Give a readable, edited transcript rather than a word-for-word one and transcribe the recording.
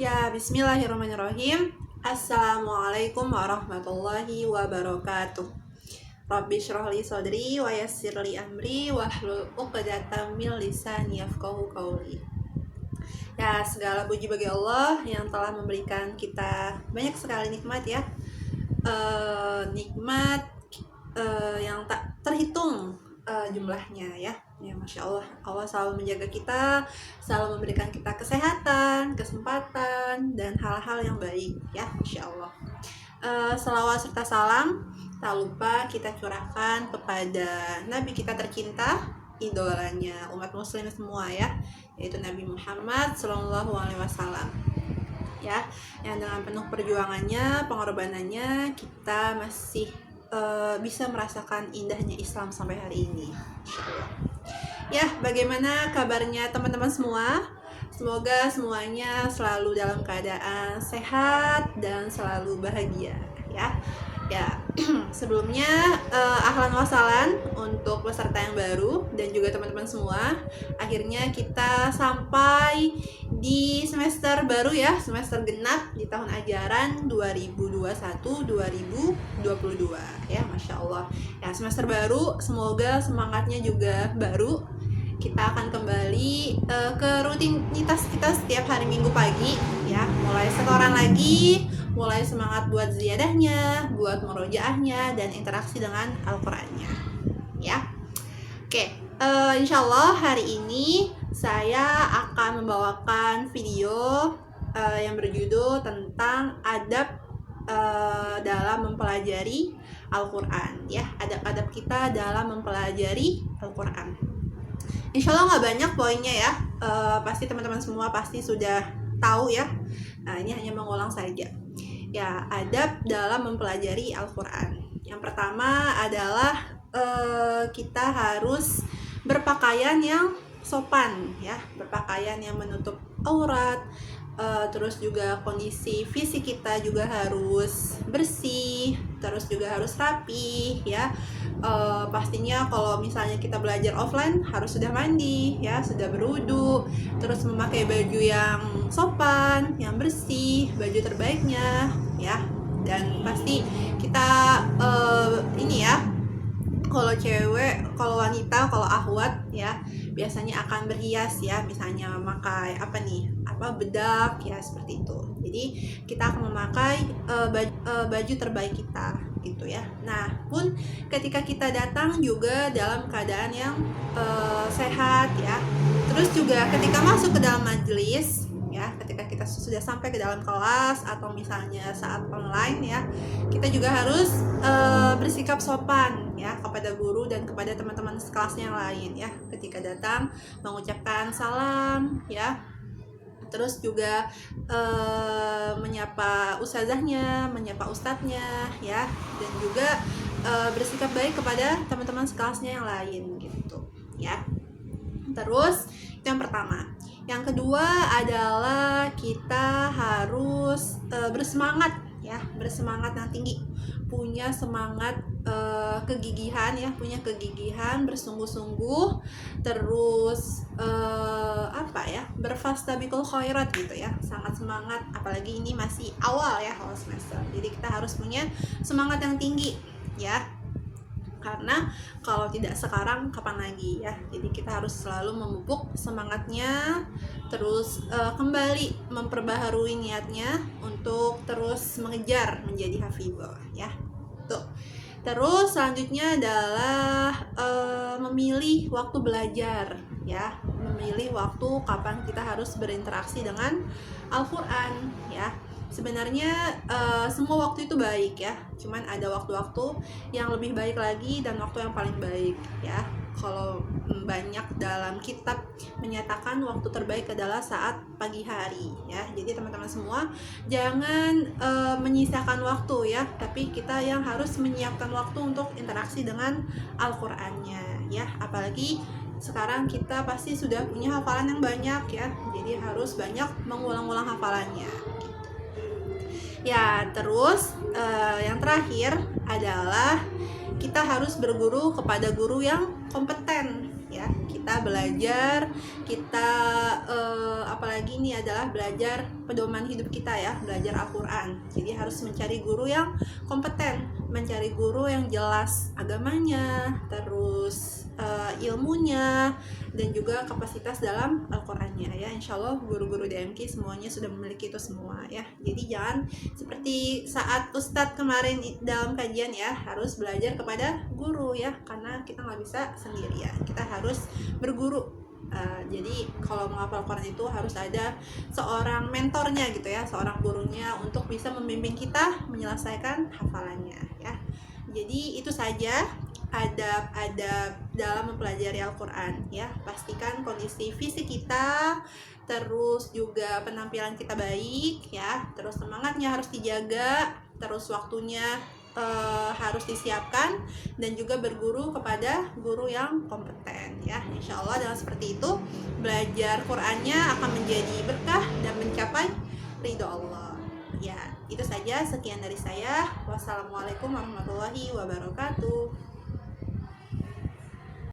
Ya, bismillahirrahmanirrahim. Assalamualaikum warahmatullahi wabarakatuh. Rabbi shrah li sadri wa yassir li amri wahlul 'uqdatam min lisani yafqahu qawli. Ya, segala puji bagi Allah yang telah memberikan kita banyak sekali nikmat ya. Nikmat yang tak terhitung jumlahnya ya. Ya, Masya Allah, Allah selalu menjaga kita, selalu memberikan kita kesehatan, kesempatan, dan hal-hal yang baik ya, Masya Allah. Selawat serta salam tak lupa kita curahkan kepada Nabi kita tercinta, idolanya umat muslim semua ya, yaitu Nabi Muhammad SAW ya, yang dengan penuh perjuangannya, pengorbanannya kita masih bisa merasakan indahnya Islam sampai hari ini. Ya, bagaimana kabarnya teman-teman semua? Semoga semuanya selalu dalam keadaan sehat dan selalu bahagia ya. Ya, sebelumnya ahlan wa sahlan untuk peserta yang baru dan juga teman-teman semua. Akhirnya kita sampai di semester baru ya, semester genap di tahun ajaran 2021-2022 ya, Masya Allah. Ya, semester baru, semoga semangatnya juga baru. Kita akan kembali ke rutinitas kita setiap hari Minggu pagi ya, mulai setoran lagi, mulai semangat buat ziyadahnya, buat murojaahnya, dan interaksi dengan Al-Qur'annya ya. Oke, insya Allah hari ini saya akan membawakan video yang berjudul tentang adab dalam mempelajari Al-Qur'an ya, adab-adab kita dalam mempelajari Al-Qur'an. Insya Allah nggak banyak poinnya ya, pasti teman-teman semua pasti sudah tahu ya. Nah, ini hanya mengulang saja. Ya, adab dalam mempelajari Al-Qur'an. Yang pertama adalah kita harus berpakaian yang sopan ya, berpakaian yang menutup aurat. Terus juga kondisi fisik kita juga harus bersih, terus juga harus rapi ya. Pastinya kalau misalnya kita belajar offline harus sudah mandi ya, sudah berwudu, terus memakai baju yang sopan, yang bersih, baju terbaiknya ya. Dan pasti kita ini ya, kalau cewek, kalau wanita, kalau akhwat ya, biasanya akan berhias ya, misalnya memakai bedak ya, seperti itu. Jadi kita akan memakai baju terbaik kita gitu ya. Nah, pun ketika kita datang juga dalam keadaan yang sehat ya. Terus juga ketika masuk ke dalam majelis ya, ketika kita sudah sampai ke dalam kelas atau misalnya saat online ya, kita juga harus bersikap sopan ya kepada guru dan kepada teman-teman sekelasnya yang lain ya, ketika datang mengucapkan salam ya, terus juga menyapa ustazahnya, menyapa ustadznya ya, dan juga bersikap baik kepada teman-teman sekelasnya yang lain gitu ya. Terus itu yang pertama. Yang kedua adalah kita harus bersemangat ya, bersemangat yang tinggi, punya semangat kegigihan ya, punya kegigihan, bersungguh-sungguh, terus berfastabiqul khairat gitu ya, sangat semangat, apalagi ini masih awal ya, awal semester. Jadi kita harus punya semangat yang tinggi ya, karena kalau tidak sekarang kapan lagi ya. Jadi kita harus selalu memupuk semangatnya, terus kembali memperbaharui niatnya untuk terus mengejar menjadi hafizah ya. Tuh. Terus selanjutnya adalah memilih waktu belajar ya, memilih waktu kapan kita harus berinteraksi dengan Al-Qur'an ya. Sebenarnya semua waktu itu baik ya, cuman ada waktu-waktu yang lebih baik lagi dan waktu yang paling baik ya. Kalau banyak dalam kitab menyatakan waktu terbaik adalah saat pagi hari ya. Jadi teman-teman semua jangan menyisakan waktu ya, tapi kita yang harus menyiapkan waktu untuk interaksi dengan Al-Qur'annya ya. Apalagi sekarang kita pasti sudah punya hafalan yang banyak ya, jadi harus banyak mengulang-ulang hafalannya. Ya, terus yang terakhir adalah kita harus berguru kepada guru yang kompeten ya. Kita belajar, kita apalagi ini adalah belajar pedoman hidup kita ya, belajar Al-Quran. Jadi harus mencari guru yang kompeten, mencari guru yang jelas agamanya, terus ilmunya, dan juga kapasitas dalam Al-Qurannya ya. Insya Allah guru-guru DMK semuanya sudah memiliki itu semua ya. Jadi jangan seperti saat Ustadz kemarin dalam kajian ya, harus belajar kepada guru ya, karena kita nggak bisa sendirian, kita harus berguru. Jadi kalau menghafal Quran itu harus ada seorang mentornya gitu ya, seorang gurunya untuk bisa membimbing kita menyelesaikan hafalannya ya. Jadi itu saja adab-adab dalam mempelajari Al-Quran ya. Pastikan kondisi fisik kita, terus juga penampilan kita baik ya, terus semangatnya harus dijaga, terus waktunya harus disiapkan, dan juga berguru kepada guru yang kompeten ya. Insya Allah dengan seperti itu belajar Qurannya akan menjadi berkah dan mencapai ridho Allah ya. Itu saja, sekian dari saya. Wassalamualaikum warahmatullahi wabarakatuh.